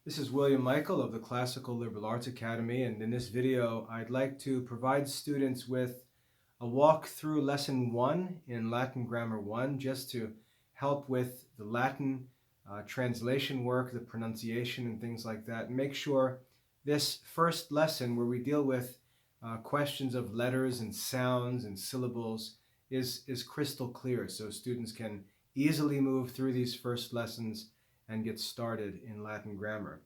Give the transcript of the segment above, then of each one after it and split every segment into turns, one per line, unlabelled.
This is William Michael of the Classical Liberal Arts Academy, and in this video I'd like to provide students with a walk through Lesson 1 in Latin Grammar 1 just to help with the Latin translation work, the pronunciation and things like that, and make sure this first lesson where we deal with questions of letters and sounds and syllables is crystal clear so students can easily move through these first lessons and get started in Latin grammar.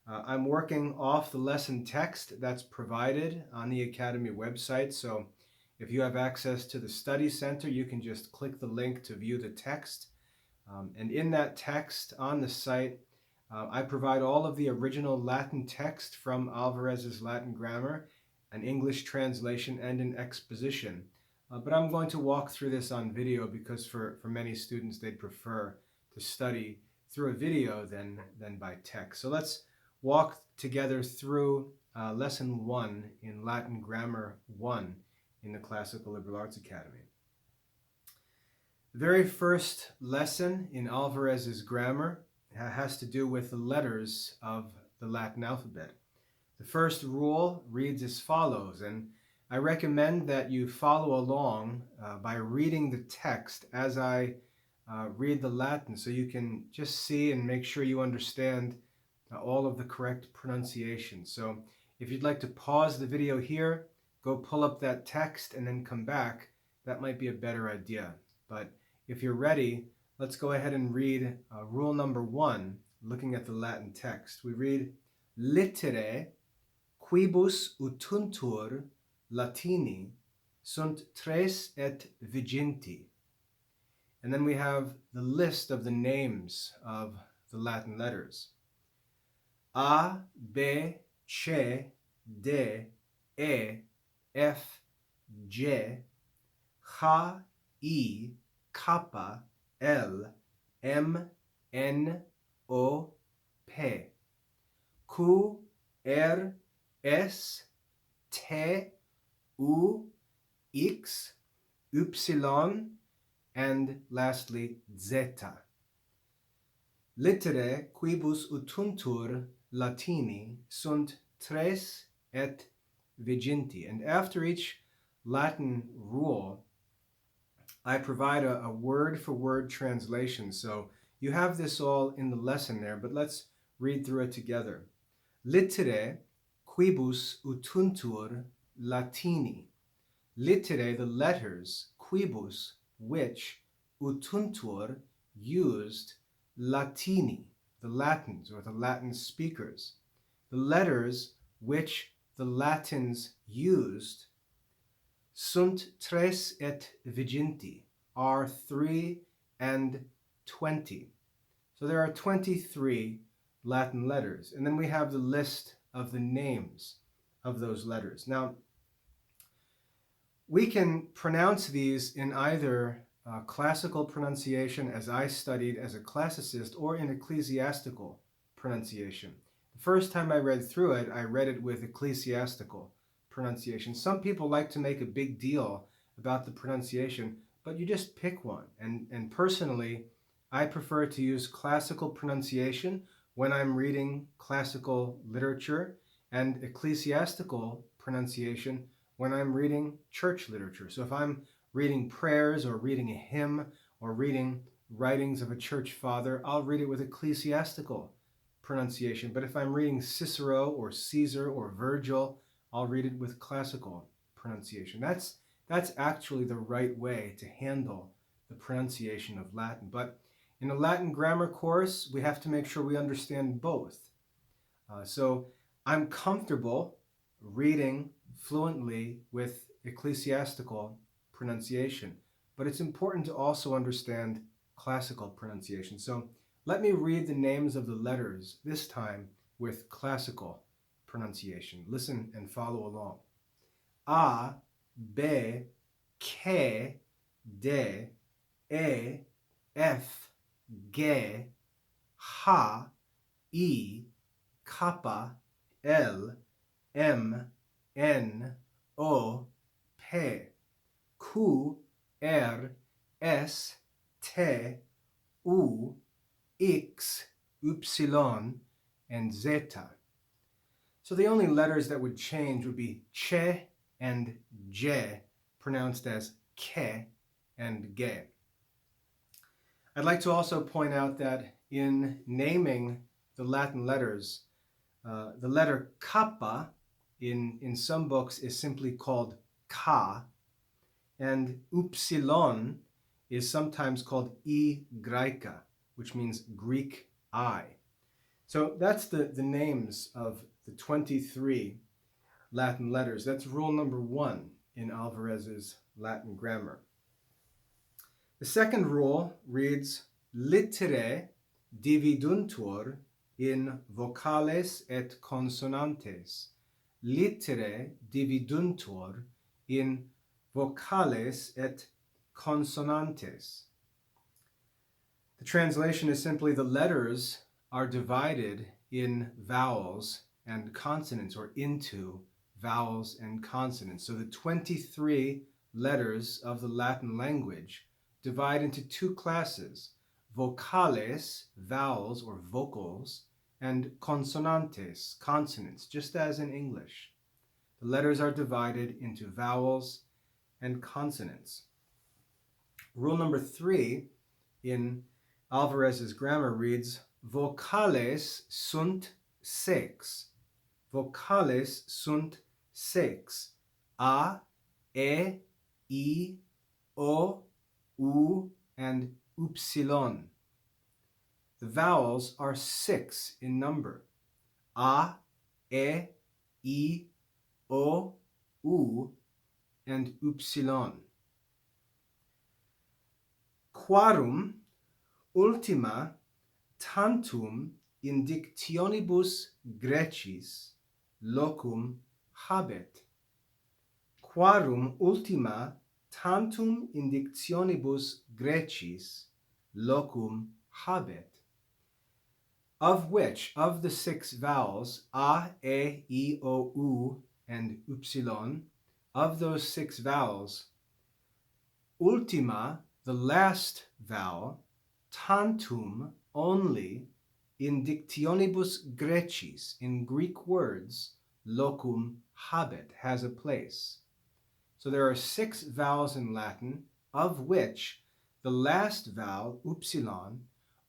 I'm working off the lesson text that's provided on the Academy website, so if you have access to the Study Center, you can just click the link to view the text. And in that text on the site, I provide all of the original Latin text from Alvarez's Latin grammar, an English translation, and an exposition. But I'm going to walk through this on video because for many students, they'd prefer to study through a video than by text. So let's walk together through Lesson 1 in Latin Grammar 1 in the Classical Liberal Arts Academy. The very first lesson in Alvarez's grammar has to do with the letters of the Latin alphabet. The first rule reads as follows, and I recommend that you follow along by reading the text as I read the Latin so you can just see and make sure you understand all of the correct pronunciation. So if you'd like to pause the video here, go pull up that text and then come back. That might be a better idea. But if you're ready, let's go ahead and read rule number 1, looking at the Latin text. We read, Litere quibus utuntur Latini sunt tres et viginti. And then we have the list of the names of the Latin letters. A, B, C, D, E, F, G, H, I, K, L, M, N, O, P, Q, R, S, T, U, X, Y, and lastly zeta. Litere quibus utuntur Latini sunt tres et viginti. And after each Latin rule, I provide a word-for-word translation. So you have this all in the lesson there, but let's read through it together. Litere quibus utuntur Latini. Litere, the letters, quibus, which, utuntur, used, Latini, the Latins or the Latin speakers. The letters which the Latins used, sunt tres et viginti, are 3 and 20. So there are 23 Latin letters. And then we have the list of the names of those letters. Now, we can pronounce these in either classical pronunciation, as I studied as a classicist, or in ecclesiastical pronunciation. The first time I read through it, I read it with ecclesiastical pronunciation. Some people like to make a big deal about the pronunciation, but you just pick one. And personally, I prefer to use classical pronunciation when I'm reading classical literature and ecclesiastical pronunciation when I'm reading church literature. So if I'm reading prayers or reading a hymn or reading writings of a church father, I'll read it with ecclesiastical pronunciation. But if I'm reading Cicero or Caesar or Virgil, I'll read it with classical pronunciation. That's actually the right way to handle the pronunciation of Latin. But in a Latin grammar course, we have to make sure we understand both. So I'm comfortable reading fluently with ecclesiastical pronunciation, but it's important to also understand classical pronunciation. So let me read the names of the letters, this time with classical pronunciation. Listen and follow along. A, B, K, D, E, F, G, H, I, K, L, M, N, O, P, Q, R, S, T, U, X, Y, and zeta. So the only letters that would change would be che and je, pronounced as ke and ge. I'd like to also point out that in naming the Latin letters, the letter kappa in some books is simply called ka, and upsilon is sometimes called I Graika, which means Greek I. So that's the names of the 23 Latin letters. That's rule number 1 in Alvarez's Latin grammar. The second rule reads, litere dividuntur in vocales et consonantes. Litere dividuntur in vocales et consonantes. The translation is simply the letters are divided in vowels and consonants, or into vowels and consonants. So the 23 letters of the Latin language divide into two classes: vocales, vowels or vocals, and consonantes, consonants, just as in English. The letters are divided into vowels and consonants. Rule number 3 in Alvarez's grammar reads, vocales sunt sex. Vocales sunt sex. A, E, I, O, U, and upsilon. The vowels are 6 in number: A, E, I, O, U, and upsilon. Quarum ultima tantum in dictionibus Grecis locum habet. Quarum ultima tantum in dictionibus Grecis locum habet. Of which, of the 6 vowels, A, E, I, O, U, and upsilon, of those 6 vowels, ultima, the last vowel, tantum, only, in dictionibus Grecis, in Greek words, locum habet, has a place. So there are 6 vowels in Latin, of which the last vowel, upsilon,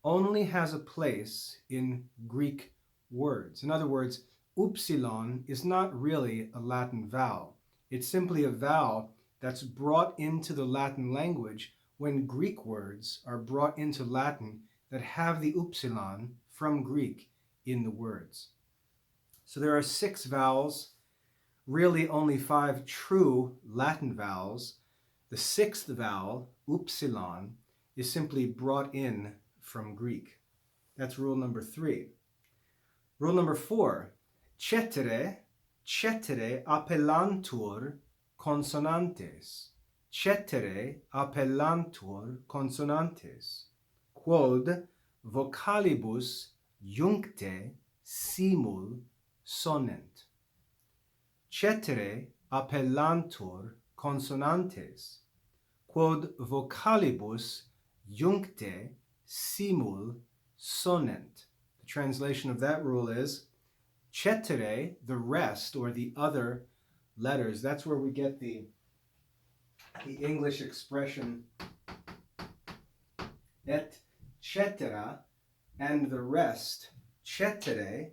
only has a place in Greek words. In other words, upsilon is not really a Latin vowel. It's simply a vowel that's brought into the Latin language when Greek words are brought into Latin that have the upsilon from Greek in the words. So there are 6 vowels, really only 5 true Latin vowels. The 6th vowel, upsilon, is simply brought in from Greek. That's rule number 3. Rule number 4, cetere appellantur consonantes. Cetere appellantur consonantes. Quod vocalibus juncte simul sonent. Cetere appellantur consonantes. Quod vocalibus juncte simul sonent. The translation of that rule is, cetere, the rest or the other letters, that's where we get the English expression et cetera, and the rest, cetere,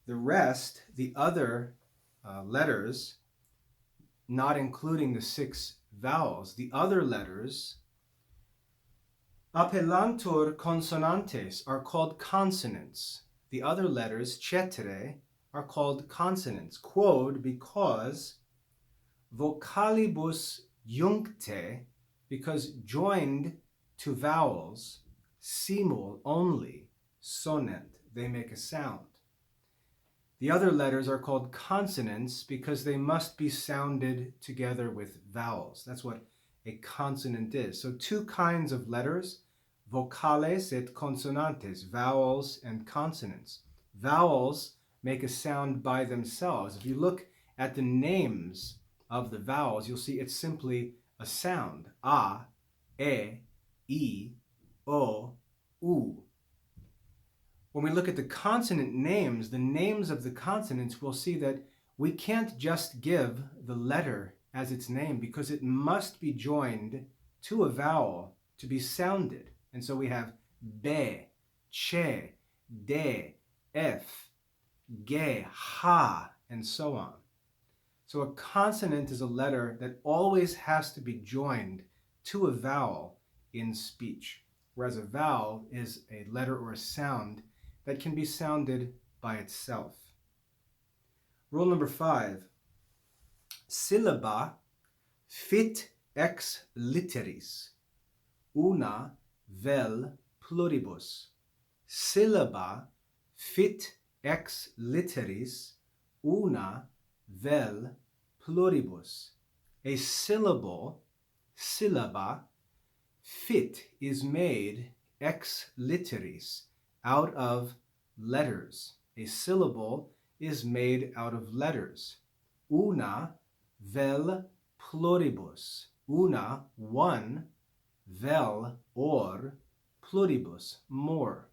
the rest, the other letters, not including the 6 vowels, the other letters, appellantur consonantes, are called consonants. The other letters, cetere, are called consonants. Quod, because, vocalibus juncte, because joined to vowels, simul, only, sonent, they make a sound. The other letters are called consonants because they must be sounded together with vowels. That's what a consonant is. So 2 kinds of letters, vocales et consonantes, vowels and consonants. Vowels make a sound by themselves. If you look at the names of the vowels, you'll see it's simply a sound. A, E, I, O, U. When we look at the consonant names, the names of the consonants, we'll see that we can't just give the letter as its name because it must be joined to a vowel to be sounded. And so we have be, che, de, f, ge, ha, and so on. So a consonant is a letter that always has to be joined to a vowel in speech, whereas a vowel is a letter or a sound that can be sounded by itself. Rule number 5, syllaba fit ex literis, una vel pluribus. Syllaba fit ex literis, una vel pluribus. A syllable, syllaba, fit is made ex literis, out of letters. A syllable is made out of letters. Una vel pluribus. Una, one, vel, or, pluribus, more.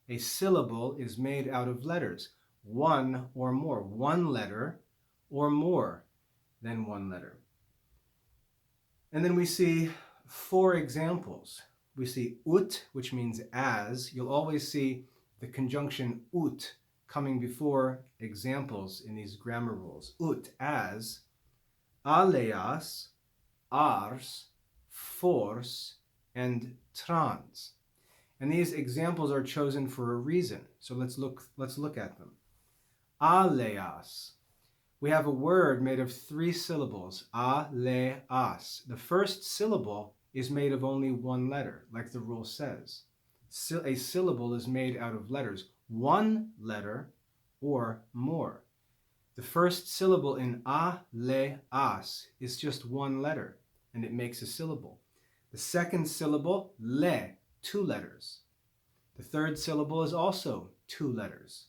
A syllable is made out of letters, one or more, one letter or more than one letter. And then we see 4 examples. We see ut, which means as. You'll always see the conjunction ut coming before examples in these grammar rules. Ut, as, aleas, ars, fors, and trans. And these examples are chosen for a reason. So let's look at them. Aleas. We have a word made of 3 syllables. Aleas. The first syllable is made of only one letter, like the rule says. A syllable is made out of letters, one letter or more. The first syllable in aleas is just one letter, and it makes a syllable. The second syllable, le, 2 letters. The third syllable is also 2 letters.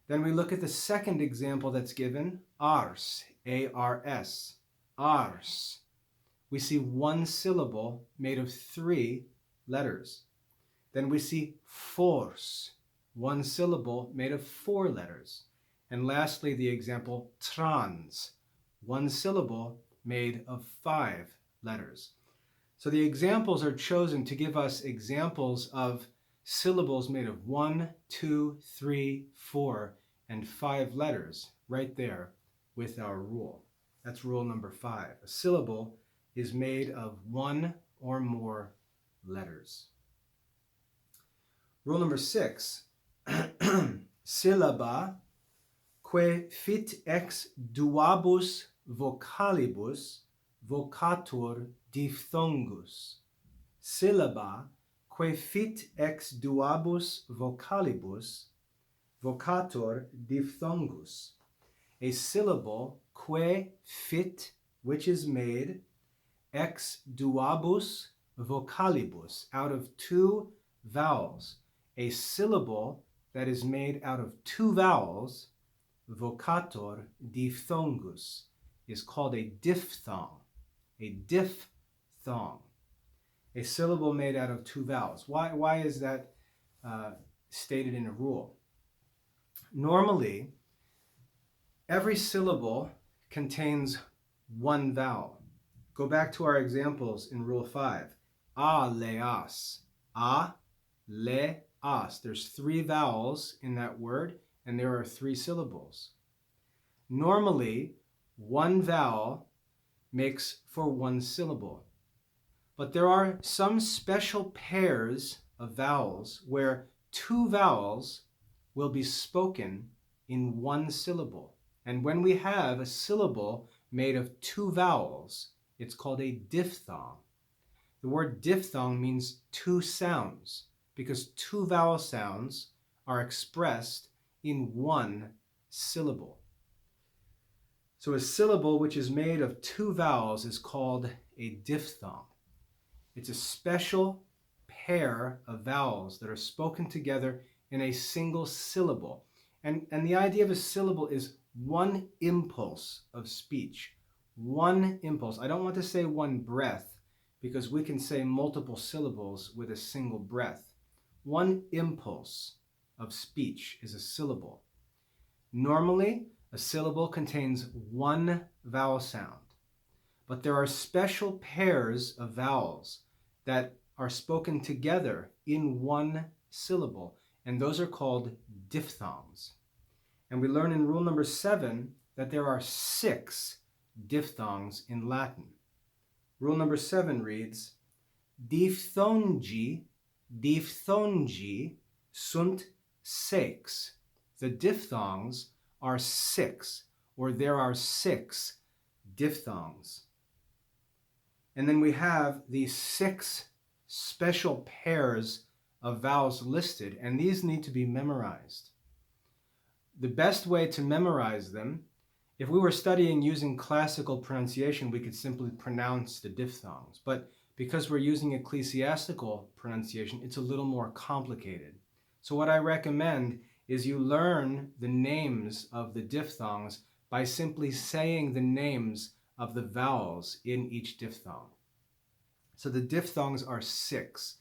Then we look at the second example that's given, ars, A-R-S, ars. We see one syllable made of 3 letters. Then we see fors, one syllable made of 4 letters. And lastly, the example trans, one syllable made of 5 letters. So the examples are chosen to give us examples of syllables made of 1, 2, 3, 4, and 5 letters right there with our rule. That's rule number 5. A syllable is made of 1 or more letters. Rule number 6. Syllaba que fit ex duabus vocalibus vocatur diphthongus. Syllaba que fit ex duabus vocalibus vocatur diphthongus. A syllable que fit, which is made, ex duabus vocalibus, out of 2 vowels. A syllable that is made out of 2 vowels, vocatur diphthongus, is called a diphthong. A diphthong. A syllable made out of 2 vowels. Why is that stated in a rule? Normally, every syllable contains 1 vowel. Go back to our examples in Rule 5. Aleas. A, le, as. There's 3 vowels in that word, and there are 3 syllables. Normally, 1 vowel makes for 1 syllable. But there are some special pairs of vowels where 2 vowels will be spoken in 1 syllable. And when we have a syllable made of 2 vowels, it's called a diphthong. The word diphthong means 2 sounds because 2 vowel sounds are expressed in 1 syllable. So a syllable which is made of 2 vowels is called a diphthong. It's a special pair of vowels that are spoken together in a single syllable. And the idea of a syllable is 1 impulse of speech. 1 impulse. I don't want to say 1 breath because we can say multiple syllables with a single breath. 1 impulse of speech is a syllable. Normally, a syllable contains one vowel sound, but there are special pairs of vowels that are spoken together in one syllable, and those are called diphthongs. And we learn in rule number 7 that there are 6 diphthongs in Latin. Rule number 7 reads, Diphthongi sunt 6. The diphthongs are 6, or there are 6 diphthongs. And then we have these 6 special pairs of vowels listed, and these need to be memorized. The best way to memorize them, if we were studying using classical pronunciation, we could simply pronounce the diphthongs. But because we're using ecclesiastical pronunciation, it's a little more complicated. So what I recommend is you learn the names of the diphthongs by simply saying the names of the vowels in each diphthong. So the diphthongs are 6,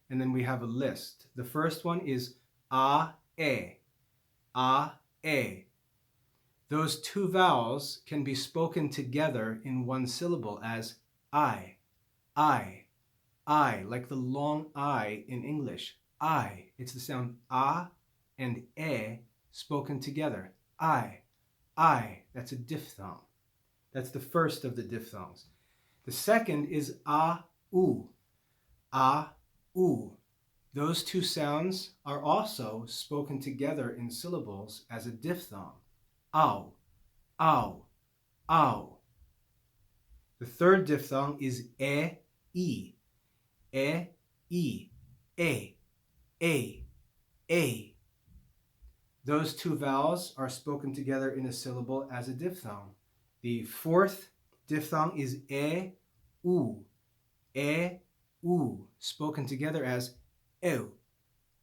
and then we have a list. The first one is a, e, a, e. Those 2 vowels can be spoken together in one syllable as I, like the long I in English. I. It's the sound a and e spoken together. I. That's a diphthong. That's the first of the diphthongs. The second is a, u. A, u. Those 2 sounds are also spoken together in syllables as a diphthong. Ow, ow, ow. The third diphthong is e, e. E, e, a. Those 2 vowels are spoken together in a syllable as a diphthong. The fourth diphthong is e, u, spoken together as ew,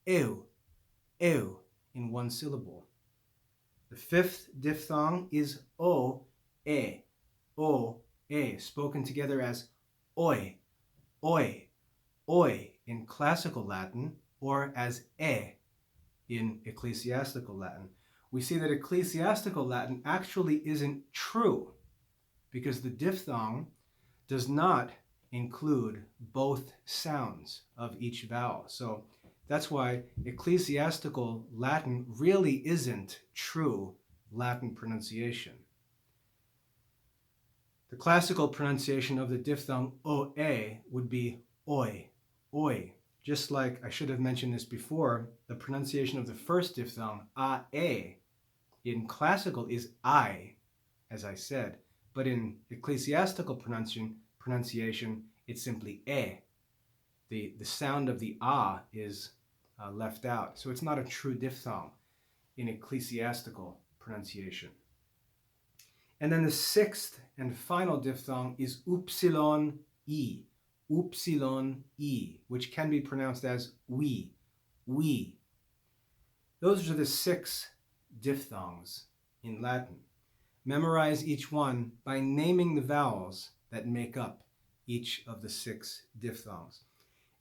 in one syllable. The fifth diphthong is o, e, spoken together as oi, in classical Latin, or as e in ecclesiastical Latin. We see that ecclesiastical Latin actually isn't true because the diphthong does not include both sounds of each vowel. So that's why ecclesiastical Latin really isn't true Latin pronunciation. The classical pronunciation of the diphthong oe would be oi. Just like I should have mentioned this before, the pronunciation of the first diphthong, a, in classical is I, as I said, but in ecclesiastical pronunciation, it's simply e. The sound of the is left out. So it's not a true diphthong in ecclesiastical pronunciation. And then the 6th and final diphthong is upsilon e, which can be pronounced as we. Those are the 6 diphthongs in Latin. Memorize each one by naming the vowels that make up each of the 6 diphthongs.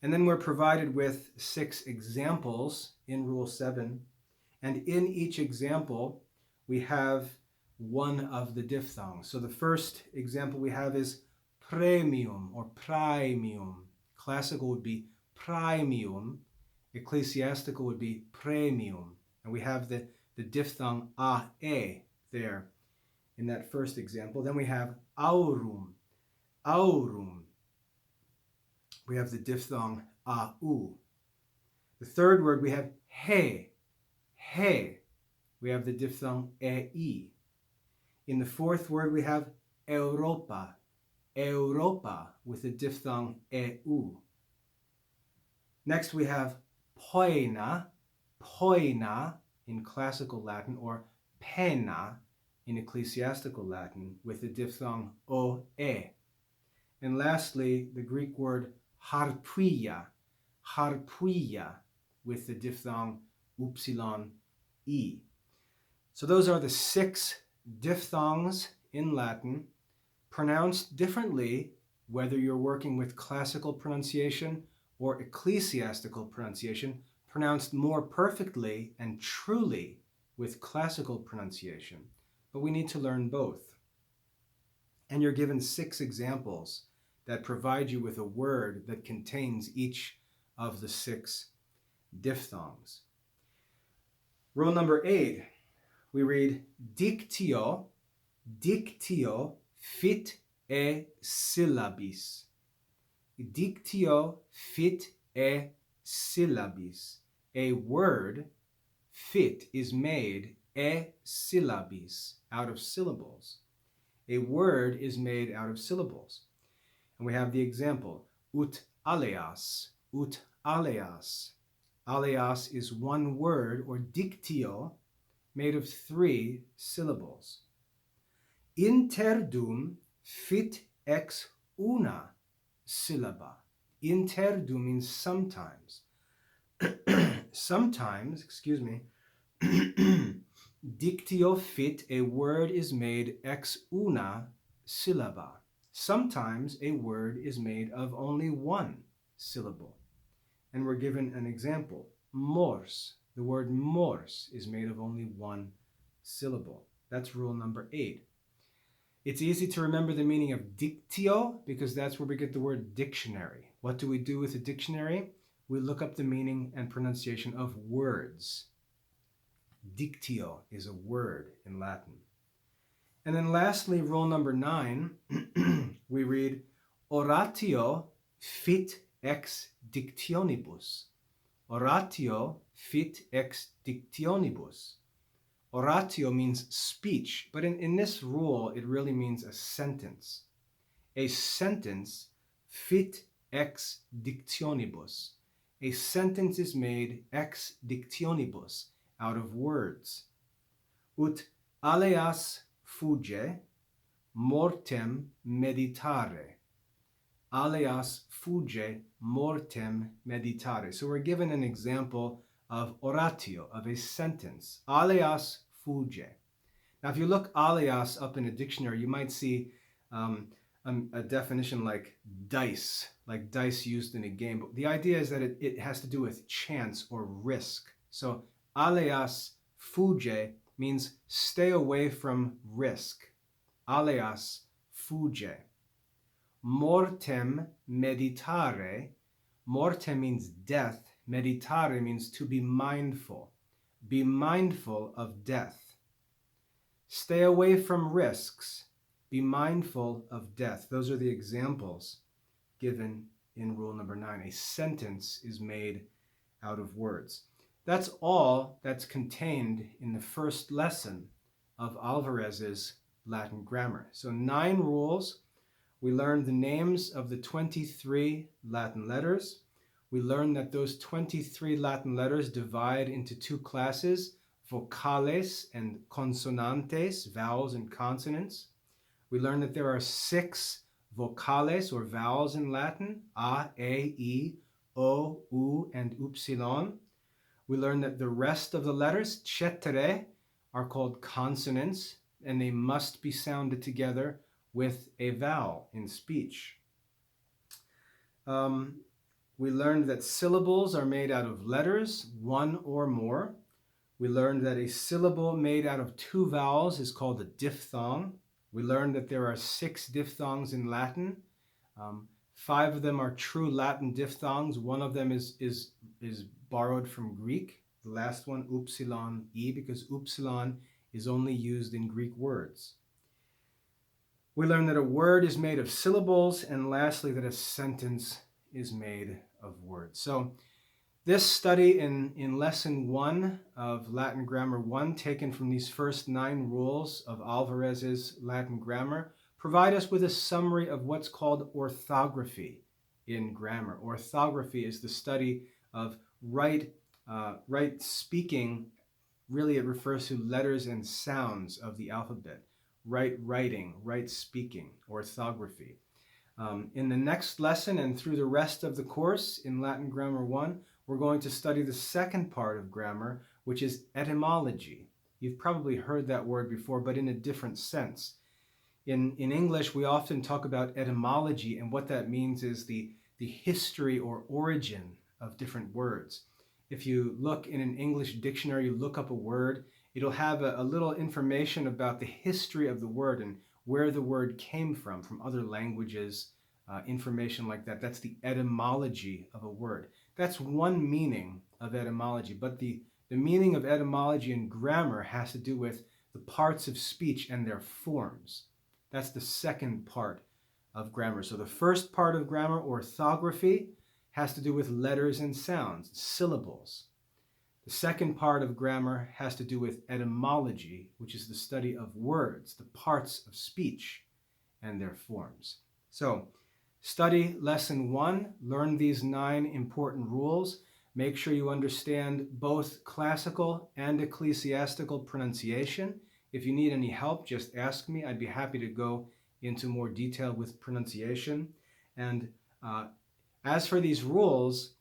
And then we're provided with 6 examples in Rule 7. And in each example, we have one of the diphthongs. So the first example we have is premium or praemium. Classical would be praemium. Ecclesiastical would be premium. And we have the diphthong a there in that first example. Then we have aurum. We have the diphthong au. The third word we have he. We have the diphthong ei. In the fourth word we have Europa with the diphthong eu. Next we have poena in classical Latin, or pena in ecclesiastical Latin with the diphthong oe. And lastly, the Greek word harpuia with the diphthong upsilon e. So those are the 6 diphthongs in Latin, pronounced differently whether you're working with classical pronunciation or ecclesiastical pronunciation, pronounced more perfectly and truly with classical pronunciation, but we need to learn both. And you're given 6 examples that provide you with a word that contains each of the 6 diphthongs. Rule number 8, we read dictio fit e syllabis. Dictio fit e syllabis. A word, fit, is made e syllabis, out of syllables. A word is made out of syllables. And we have the example, ut aleas, ut aleas. Aleas is one word, or dictio, made of 3 syllables. Interdum fit ex una syllaba. Interdum means sometimes. Sometimes, dictio fit, a word is made ex una syllaba. Sometimes a word is made of only 1 syllable. And we're given an example. Mors. The word mors is made of only 1 syllable. That's rule number 8. It's easy to remember the meaning of dictio because that's where we get the word dictionary. What do we do with a dictionary? We look up the meaning and pronunciation of words. Dictio is a word in Latin. And then lastly, rule number 9, we read oratio fit ex dictionibus. Oratio fit ex dictionibus. Oratio means speech, but in this rule, it really means a sentence. A sentence fit ex dictionibus. A sentence is made ex dictionibus, out of words. Ut aleas fuge, mortem meditare. Aleas fuge, mortem meditare. So we're given an example of oratio, of a sentence. Aleas fuge. Now, if you look alias up in a dictionary, you might see a definition like dice used in a game. But the idea is that it has to do with chance or risk. So aleas fuge means stay away from risk. Aleas fuge. Mortem meditare. Mortem means death. Meditare means to be mindful. Be mindful of death. Stay away from risks. Be mindful of death. Those are the examples given in rule number 9. A sentence is made out of words. That's all that's contained in the first lesson of Alvarez's Latin grammar. So 9 rules. We learned the names of the 23 Latin letters. We learned that those 23 Latin letters divide into 2 classes, vocales and consonantes, vowels and consonants. We learned that there are 6 vocales or vowels in Latin, a, e, o, u, and upsilon. We learned that the rest of the letters, cetere, are called consonants, and they must be sounded together with a vowel in speech. We learned that syllables are made out of letters, 1 or more. We learned that a syllable made out of 2 vowels is called a diphthong. We learned that there are 6 diphthongs in Latin. 5 of them are true Latin diphthongs. 1 of them is borrowed from Greek. The last one, upsilon e, because upsilon is only used in Greek words. We learned that a word is made of syllables, and lastly, that a sentence is made of words. So this study in Lesson 1 of Latin Grammar 1, taken from these first 9 rules of Alvarez's Latin grammar, provide us with a summary of what's called orthography in grammar. Orthography is the study of right speaking. Really, it refers to letters and sounds of the alphabet. Right writing, right speaking, orthography. In the next lesson and through the rest of the course in Latin Grammar 1, we're going to study the second part of grammar, which is etymology. You've probably heard that word before, but in a different sense. In English, we often talk about etymology, and what that means is the history or origin of different words. if you look in an English dictionary, you look up a word, it'll have a little information about the history of the word and where the word came from other languages, information like that. That's the etymology of a word. That's one meaning of etymology, but the meaning of etymology in grammar has to do with the parts of speech and their forms. That's the second part of grammar. So the first part of grammar, orthography, has to do with letters and sounds, syllables. The second part of grammar has to do with etymology, which is the study of words, the parts of speech and their forms. So, study lesson 1, learn these 9 important rules. Make sure you understand both classical and ecclesiastical pronunciation. If you need any help, just ask me. I'd be happy to go into more detail with pronunciation. And as for these rules,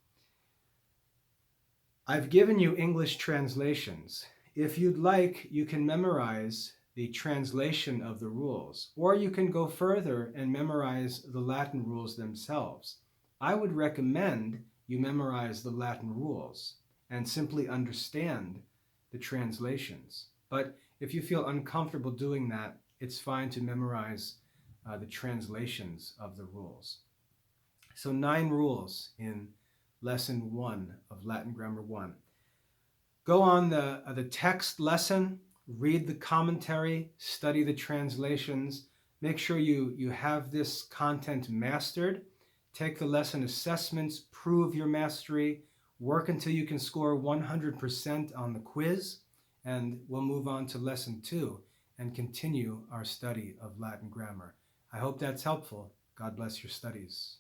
I've given you English translations. If you'd like, you can memorize the translation of the rules, or you can go further and memorize the Latin rules themselves. I would recommend you memorize the Latin rules and simply understand the translations. But if you feel uncomfortable doing that, it's fine to memorize the translations of the rules. So 9 rules in Lesson 1 of Latin Grammar 1. Go on the text lesson, read the commentary, study the translations. Make sure you have this content mastered. Take the lesson assessments, prove your mastery, work until you can score 100% on the quiz, and we'll move on to Lesson 2 and continue our study of Latin grammar. I hope that's helpful. God bless your studies.